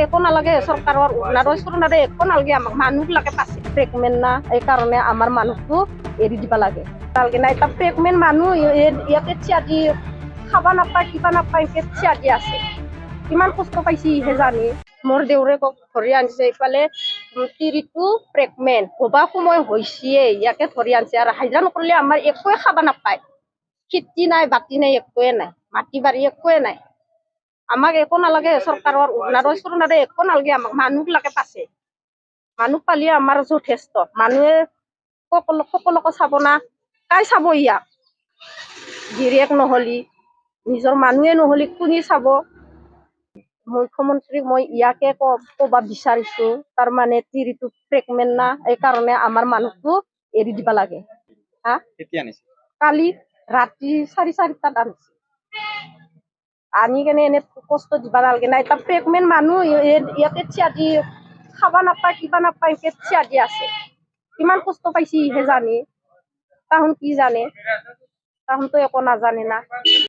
একো নালাগে চৰকাৰৰ নাৰে একো নালাগে আমাক মানুহবিলাকে পাছে প্ৰেগনেণ্ট না এইকাৰণে আমাৰ মানুহটো এৰি দিব লাগে নালাগে না এটা প্ৰেগনেণ্ট মানুহ ইয়াতে থিয়া দি খাব নাপায় কিবা নাপায় এনেকৈ থিয়া দি আছে কিমান কষ্ট পাইছে ইহে জানি মোৰ দেউৰে ধৰি আনিছে এইফালে তিৰিটো প্ৰেগনেণ্ট হ'বা সময় হৈছে ইয়াকে ধৰি আনিছে আৰু হাজিৰা নকৰিলে আমাৰ একোৱে খাব নাপায় খেতি নাই বাতি নাই একোৱে নাই মাটি বাৰী একোৱে নাই আমাক একো নালাগে চৰকাৰৰ নাৰে একো নালাগে আমাক মানুহবিলাকে পাছে মানুহ পালে আমাৰ যথেষ্ট মানুহে সকলোকে চাব না কাই চাব ইয়াক গিৰিয়েক নহলি নিজৰ মানুহে নহলি কোনে চাব মুখ্যমন্ত্ৰীক মই ইয়াকে ক'ব বিচাৰিছো তাৰমানে তিৰিটো প্ৰেগনেণ্ট না এইকাৰণে আমাৰ মানুহটো এৰি দিব লাগে হা কালি ৰাতি 4:30টাত আনিছে আনি কেনে এনে কষ্ট দিব নালাগে না এটা প্ৰেগনেণ্ট মানুহ ইয়াতে থিয়া দি খাব নাপায় কিবা নাপায় এনেকৈ থিয়া দি আছে কিমান কষ্ট পাইছে ইহে জানি তাহোন কি জানে তাহোনতো একো নাজানে না